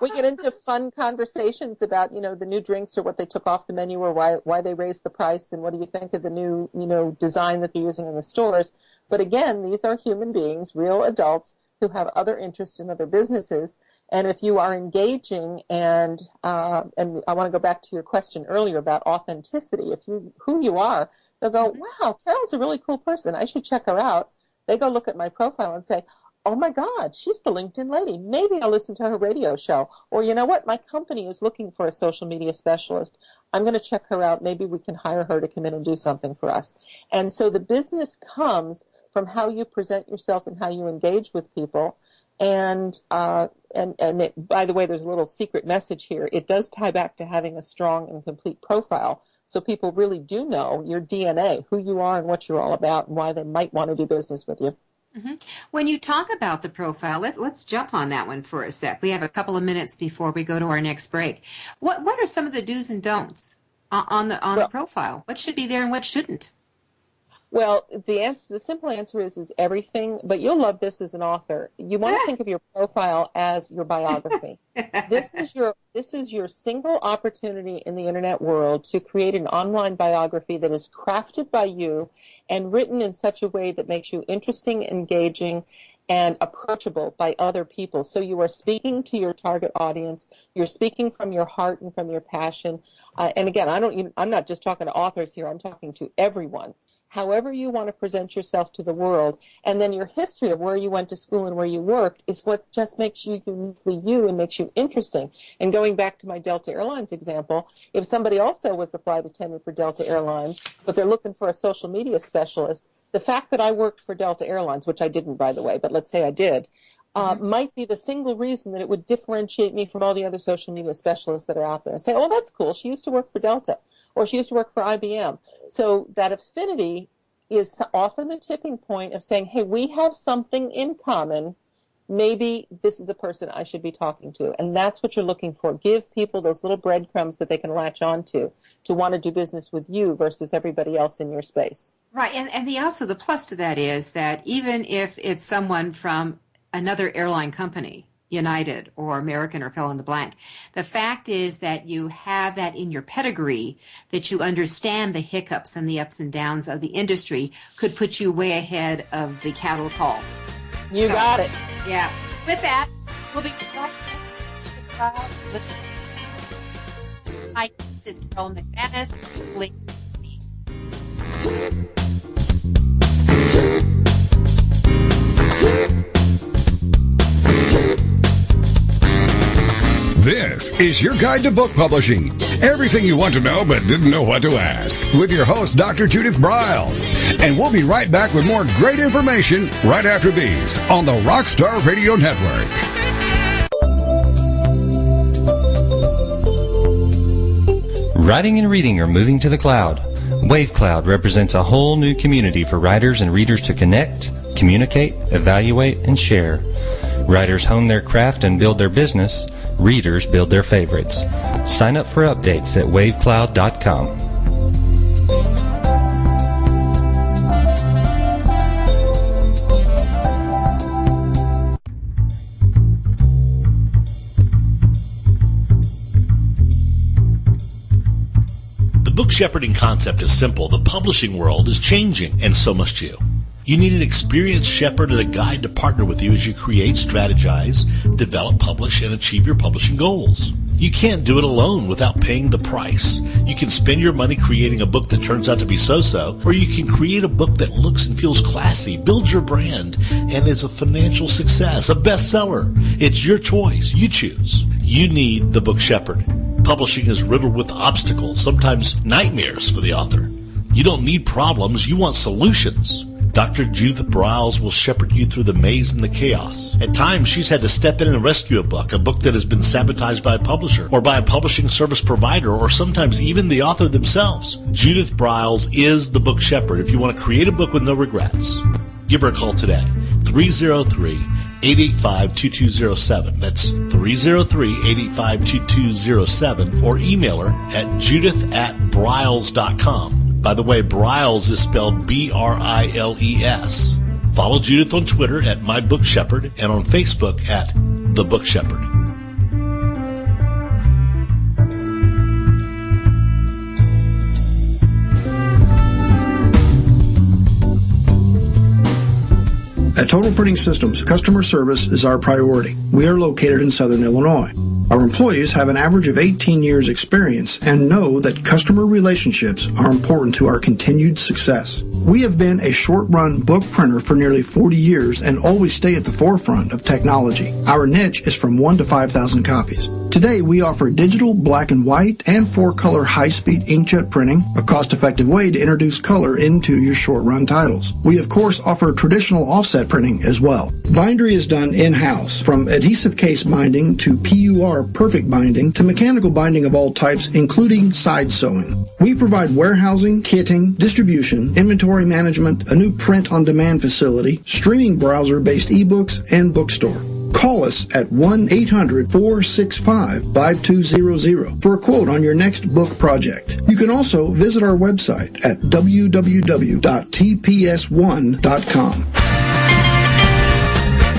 we get into fun conversations about, the new drinks or what they took off the menu or why they raised the price and what do you think of the new, design that they're using in the stores. But again, these are human beings, real adults who have other interests in other businesses. And if you are engaging and I want to go back to your question earlier about authenticity, who you are, they'll go, wow, Carol's a really cool person. I should check her out. They go look at my profile and say, oh my God, she's the LinkedIn lady. Maybe I'll listen to her radio show. Or you know what? My company is looking for a social media specialist. I'm going to check her out. Maybe we can hire her to come in and do something for us. And so the business comes from how you present yourself and how you engage with people. And by the way, there's a little secret message here. It does tie back to having a strong and complete profile. So people really do know your DNA, who you are and what you're all about and why they might want to do business with you. Mm-hmm. When you talk about the profile, let's jump on that one for a sec. We have a couple of minutes before we go to our next break. What are some of the do's and don'ts on the profile? What should be there and what shouldn't? Well, the simple answer is everything, but you'll love this as an author. You want to think of your profile as your biography. This is your single opportunity in the internet world to create an online biography that is crafted by you and written in such a way that makes you interesting, engaging, and approachable by other people. So you are speaking to your target audience. You're speaking from your heart and from your passion. And again, I'm not just talking to authors here. I'm talking to everyone. However you want to present yourself to the world, and then your history of where you went to school and where you worked is what just makes you uniquely you and makes you interesting. And going back to my Delta Airlines example, if somebody also was the flight attendant for Delta Airlines, but they're looking for a social media specialist, the fact that I worked for Delta Airlines, which I didn't, by the way, but let's say I did, might be the single reason that it would differentiate me from all the other social media specialists that are out there and say, oh, that's cool. She used to work for Delta, or she used to work for IBM. So that affinity is often the tipping point of saying, hey, we have something in common. Maybe this is a person I should be talking to. And that's what you're looking for. Give people those little breadcrumbs that they can latch onto to want to do business with you versus everybody else in your space. Right. And the plus to that is that even if it's someone from another airline company, United or American or fill in the blank, the fact is that you have that in your pedigree, that you understand the hiccups and the ups and downs of the industry could put you way ahead of the cattle call. You got it. Yeah. With that, we'll be right back. Hi, this is Carol Mcmanus. This is your guide to book publishing. Everything you want to know but didn't know what to ask. With your host, Dr. Judith Briles. And we'll be right back with more great information right after these on the Rockstar Radio Network. Writing and reading are moving to the cloud. WaveCloud represents a whole new community for writers and readers to connect, communicate, evaluate, and share. Writers hone their craft and build their business. Readers build their favorites. Sign up for updates at wavecloud.com. The book shepherding concept is simple. The publishing world is changing, and so must you. You need an experienced shepherd and a guide to partner with you as you create, strategize, develop, publish, and achieve your publishing goals. You can't do it alone without paying the price. You can spend your money creating a book that turns out to be so-so, or you can create a book that looks and feels classy, builds your brand, and is a financial success, a bestseller. It's your choice. You choose. You need the book shepherd. Publishing is riddled with obstacles, sometimes nightmares for the author. You don't need problems. You want solutions. Dr. Judith Briles will shepherd you through the maze and the chaos. At times, she's had to step in and rescue a book that has been sabotaged by a publisher or by a publishing service provider or sometimes even the author themselves. Judith Briles is the book shepherd if you want to create a book with no regrets. Give her a call today, 303-885-2207. That's 303-885-2207, or email her at judith@briles.com. By the way, Briles is spelled B-R-I-L-E-S. Follow Judith on Twitter at My Book Shepherd and on Facebook at The Book Shepherd. At Total Printing Systems, customer service is our priority. We are located in Southern Illinois. Our employees have an average of 18 years experience and know that customer relationships are important to our continued success. We have been a short-run book printer for nearly 40 years and always stay at the forefront of technology. Our niche is from 1 to 5,000 copies. Today, we offer digital, black and white, and 4-color high-speed inkjet printing, a cost-effective way to introduce color into your short-run titles. We, of course, offer traditional offset printing as well. Bindery is done in-house, from adhesive case binding to PUR perfect binding to mechanical binding of all types, including side sewing. We provide warehousing, kitting, distribution, inventory management, a new print-on-demand facility, streaming browser-based ebooks, and bookstore. Call us at 1-800-465-5200 for a quote on your next book project. You can also visit our website at www.tps1.com.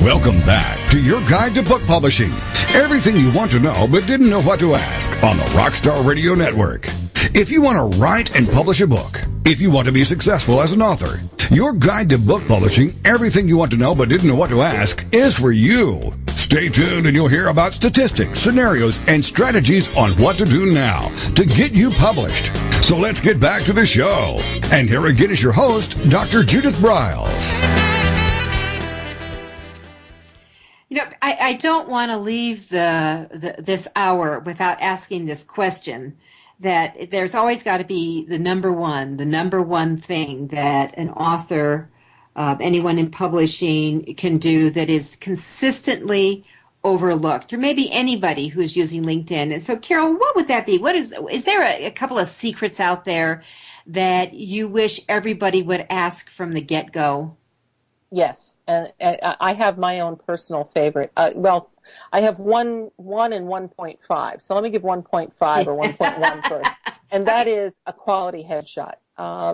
Welcome back to your guide to book publishing. Everything you want to know but didn't know what to ask on the Rockstar Radio Network. If you want to write and publish a book, if you want to be successful as an author, your guide to book publishing, everything you want to know but didn't know what to ask, is for you. Stay tuned and you'll hear about statistics, scenarios, and strategies on what to do now to get you published. So let's get back to the show. And here again is your host, Dr. Judith Briles. You know, I don't want to leave this hour without asking this question, that there's always got to be the number one thing that an author, anyone in publishing can do that is consistently overlooked, or maybe anybody who's using LinkedIn. And so, Carol, what would that be? Is there a couple of secrets out there that you wish everybody would ask from the get-go? Yes, and I have my own personal favorite. Well, I have one and 1.5. So let me give 1.5 or 1.1 first. And that is a quality headshot,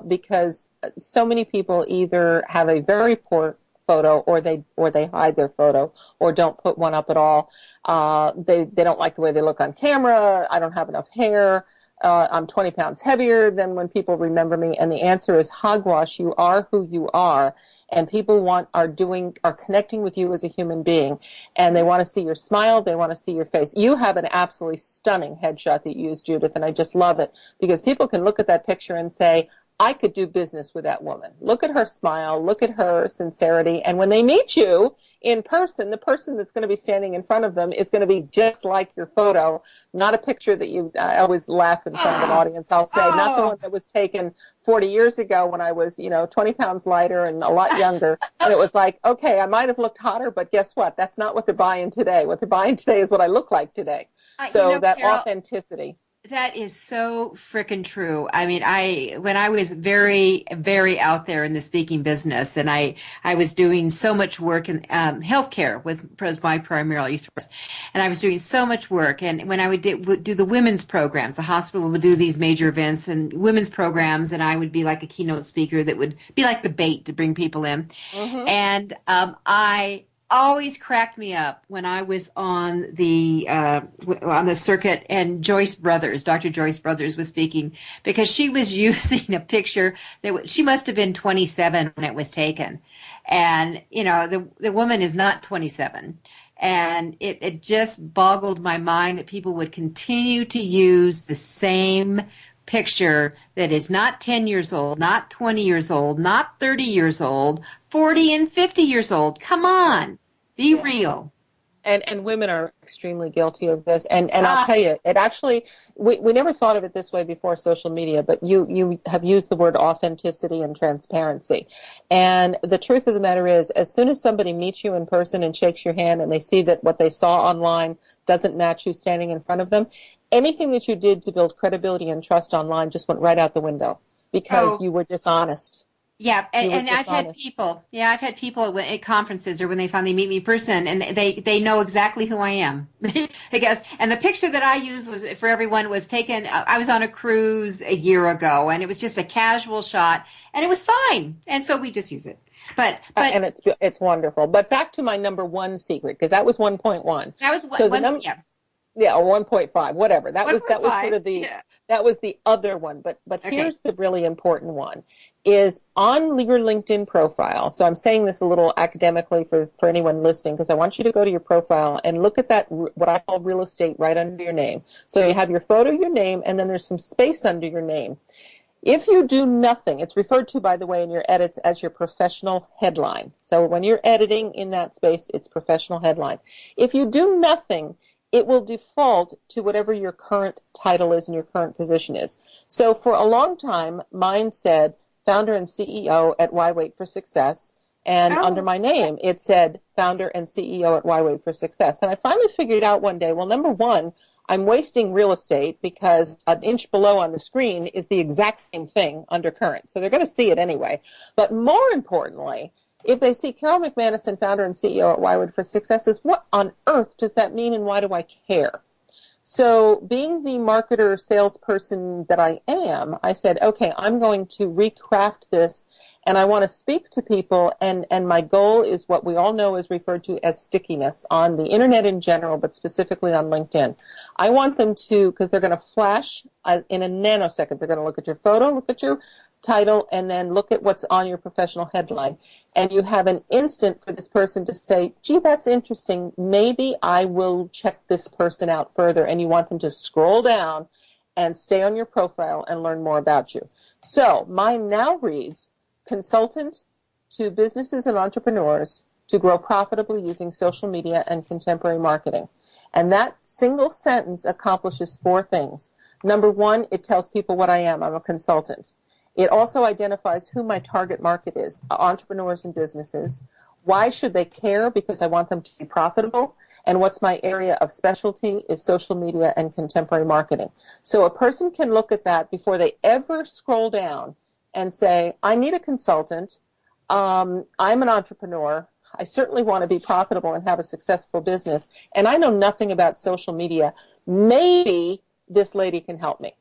because so many people either have a very poor photo or they hide their photo or don't put one up at all. They don't like the way they look on camera. I don't have enough hair. I'm 20 pounds heavier than when people remember me. And the answer is hogwash. You are who you are. And people are connecting with you as a human being. And they want to see your smile. They want to see your face. You have an absolutely stunning headshot that you used, Judith, and I just love it because people can look at that picture and say, I could do business with that woman. Look at her smile. Look at her sincerity. And when they meet you in person, the person that's going to be standing in front of them is going to be just like your photo, not a picture that I always laugh in front of an audience. I'll say, not the one that was taken 40 years ago when I was, 20 pounds lighter and a lot younger. And it was like, okay, I might have looked hotter, but guess what? That's not what they're buying today. What they're buying today is what I look like today. So that Carol, authenticity. That is so frickin' true. I mean, when I was very, very out there in the speaking business, and I was doing so much work in healthcare was my primary source, and I was doing so much work. And when I would do the women's programs, the hospital would do these major events and women's programs, and I would be like a keynote speaker that would be like the bait to bring people in. Mm-hmm. And I always cracked me up when I was on the circuit and Dr. Joyce Brothers was speaking, because she was using a picture that she must have been 27 when it was taken. And, the woman is not 27. And it just boggled my mind that people would continue to use the same picture that is not 10 years old, not 20 years old, not 30 years old, 40 and 50 years old. Come on, be real. And women are extremely guilty of this. And I'll tell you, it actually, we never thought of it this way before social media, but you have used the word authenticity and transparency. And the truth of the matter is, as soon as somebody meets you in person and shakes your hand and they see that what they saw online doesn't match you standing in front of them, anything that you did to build credibility and trust online just went right out the window because you were dishonest. Yeah, and I've had people. Yeah, I've had people at conferences or when they finally meet me in person, and they know exactly who I am. Because and the picture that I used was for everyone was taken. I was on a cruise a year ago, and it was just a casual shot, and it was fine. And so we just use it. But and it's wonderful. But back to my number one secret, because that was 1.1. That was so one. Yeah, or 1.5, whatever. That was sort of that was the other one. But okay. Here's the really important one: is on your LinkedIn profile. So I'm saying this a little academically for anyone listening, because I want you to go to your profile and look at that, what I call real estate, right under your name. So you have your photo, your name, and then there's some space under your name. If you do nothing, it's referred to, by the way, in your edits as your professional headline. So when you're editing in that space, it's professional headline. If you do nothing, it will default to whatever your current title is and your current position is. So for a long time, mine said founder and CEO at Why Wait for Success. And under my name, it said founder and CEO at Why Wait for Success. And I finally figured out one day, well, number one, I'm wasting real estate because an inch below on the screen is the exact same thing under current. So they're going to see it anyway. But more importantly, if they see Carol Mcmanus and founder and CEO at Why Wait for Success, is what on earth does that mean and why do I care? So being the marketer salesperson that I am, I said, okay, I'm going to recraft this and I want to speak to people, and my goal is what we all know is referred to as stickiness on the internet in general, but specifically on LinkedIn. I want them to, because they're going to flash in a nanosecond. They're going to look at your photo, look at your title, and then look at what's on your professional headline. And you have an instant for this person to say, gee, that's interesting. Maybe I will check this person out further. And you want them to scroll down and stay on your profile and learn more about you. So mine now reads, consultant to businesses and entrepreneurs to grow profitably using social media and contemporary marketing. And that single sentence accomplishes four things. Number one, it tells people what I am. I'm a consultant. It also identifies who my target market is, entrepreneurs and businesses. Why should they care? Because I want them to be profitable. And what's my area of specialty is social media and contemporary marketing. So a person can look at that before they ever scroll down and say, I need a consultant. I'm an entrepreneur. I certainly want to be profitable and have a successful business. And I know nothing about social media. Maybe this lady can help me.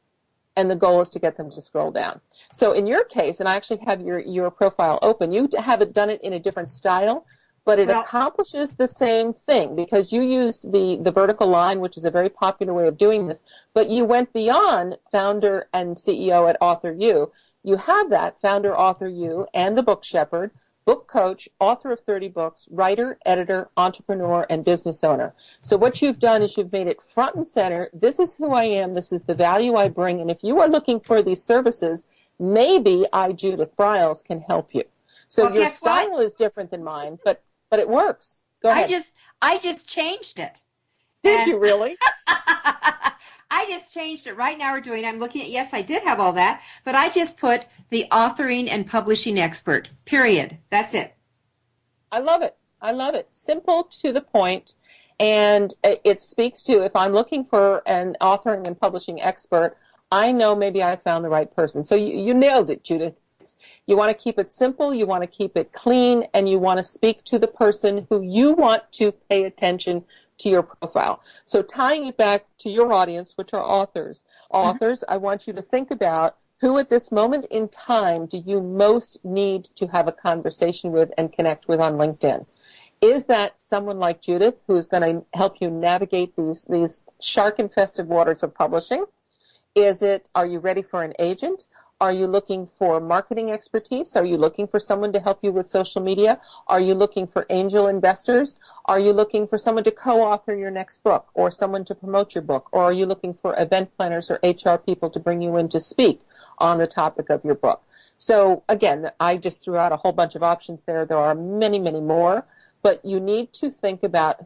And the goal is to get them to scroll down. So in your case, and I actually have your profile open, you haven't done it in a different style, but it accomplishes the same thing because you used the vertical line, which is a very popular way of doing this, but you went beyond founder and CEO at Author U. You have that, founder, author U, and the book shepherd, book coach, author of 30 books, writer, editor, entrepreneur, and business owner. So what you've done is you've made it front and center. This is who I am. This is the value I bring. And if you are looking for these services, maybe I, Judith Briles, can help you. So your style is different than mine, but it works. Go ahead. I just changed it. Did you really? I just changed it. Right now I'm looking at, yes, I did have all that, but I just put the authoring and publishing expert, period. That's it. I love it. I love it. Simple, to the point, and it speaks to, if I'm looking for an authoring and publishing expert, I know maybe I found the right person. So you nailed it, Judith. You want to keep it simple, you want to keep it clean, and you want to speak to the person who you want to pay attention to your profile. So tying it back to your audience, which are authors. Authors, I want you to think about who at this moment in time do you most need to have a conversation with and connect with on LinkedIn? Is that someone like Judith who is going to help you navigate these shark-infested waters of publishing? Are you ready for an agent? Are you looking for marketing expertise? Are you looking for someone to help you with social media? Are you looking for angel investors? Are you looking for someone to co-author your next book or someone to promote your book? Or are you looking for event planners or HR people to bring you in to speak on the topic of your book? So again, I just threw out a whole bunch of options there. There are many, many more. but you need to think about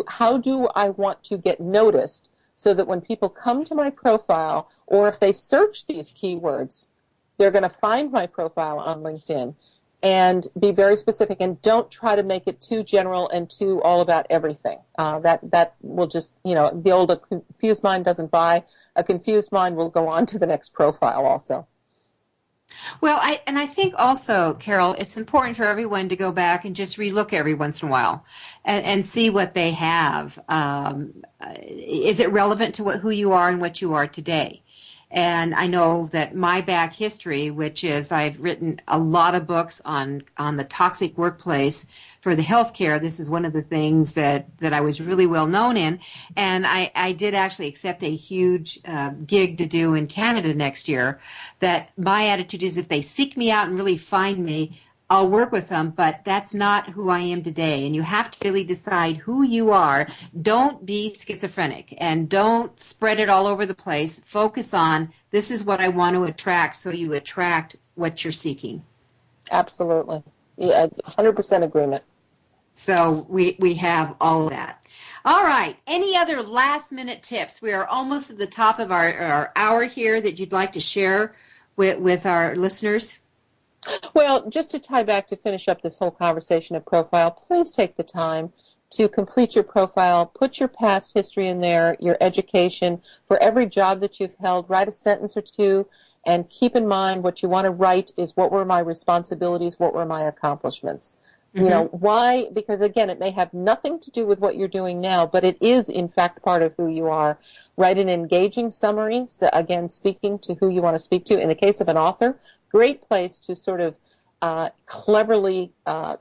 how do I want to get noticed, so that when people come to my profile, or if they search these keywords, they're going to find my profile on LinkedIn. And be very specific, and don't try to make it too general and too all about everything. That will just, the old "a confused mind doesn't buy." A confused mind will go on to the next profile also. Well, I think also, Carol, it's important for everyone to go back and just relook every once in a while and see what they have. Is it relevant to who you are and what you are today? And I know that my back history, which is I've written a lot of books on the toxic workplace for the healthcare. This is one of the things that I was really well known in. And I did actually accept a huge gig to do in Canada next year. That my attitude is, if they seek me out and really find me, I'll work with them, but that's not who I am today. And you have to really decide who you are. Don't be schizophrenic, and don't spread it all over the place. Focus on, this is what I want to attract, so you attract what you're seeking. Absolutely. Yeah, 100% agreement. So we have all of that. All right. Any other last-minute tips? We are almost at the top of our hour here that you'd like to share with our listeners. Well, just to tie back to finish up this whole conversation of profile, please take the time to complete your profile, put your past history in there, your education. For every job that you've held, write a sentence or two, and keep in mind what you want to write is, what were my responsibilities, what were my accomplishments. Mm-hmm. Why? Because, again, it may have nothing to do with what you're doing now, but it is, in fact, part of who you are. Write an engaging summary, so, again, speaking to who you want to speak to. In the case of an author, great place to sort of cleverly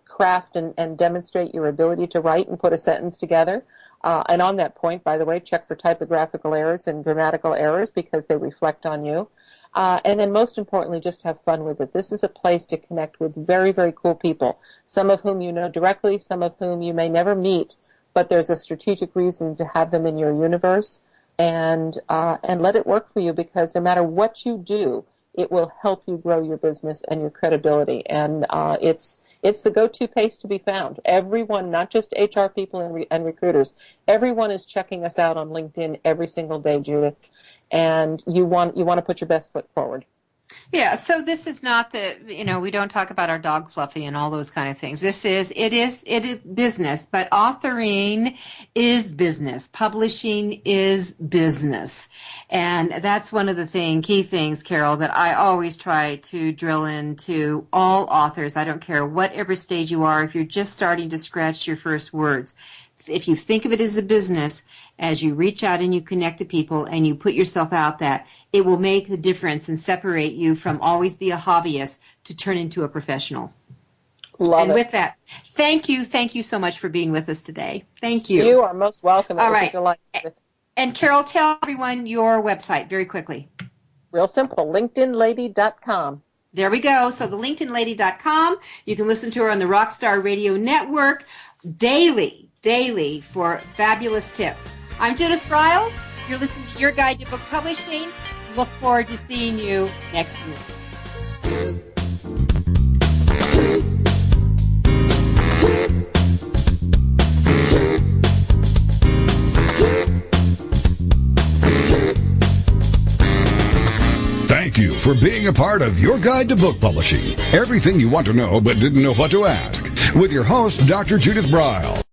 craft and demonstrate your ability to write and put a sentence together. And on that point, by the way, check for typographical errors and grammatical errors, because they reflect on you. And then most importantly, just have fun with it. This is a place to connect with very, very cool people, some of whom you know directly, some of whom you may never meet, but there's a strategic reason to have them in your universe, and let it work for you, because no matter what you do, it will help you grow your business and your credibility. And it's the go-to place to be found. Everyone, not just HR people and recruiters, everyone is checking us out on LinkedIn every single day, Judith. And you want to put your best foot forward. Yeah, so this is not we don't talk about our dog Fluffy and all those kind of things. It is business, but authoring is business. Publishing is business. And that's one of the key things, Carol, that I always try to drill into all authors. I don't care whatever stage you are, if you're just starting to scratch your first words. If you think of it as a business, as you reach out and you connect to people and you put yourself out, that it will make the difference and separate you from always be a hobbyist to turn into a professional. Love it. With that, thank you so much for being with us today. Thank you. You are most welcome. All right. A delight. And Carol, tell everyone your website very quickly. Real simple, LinkedInLady.com. There we go. So the LinkedInLady.com. You can listen to her on the Rockstar Radio Network daily for fabulous tips. I'm Judith Briles. You're listening to Your Guide to Book Publishing. Look forward to seeing you next week. Thank you for being a part of Your Guide to Book Publishing. Everything you want to know but didn't know what to ask. With your host, Dr. Judith Briles.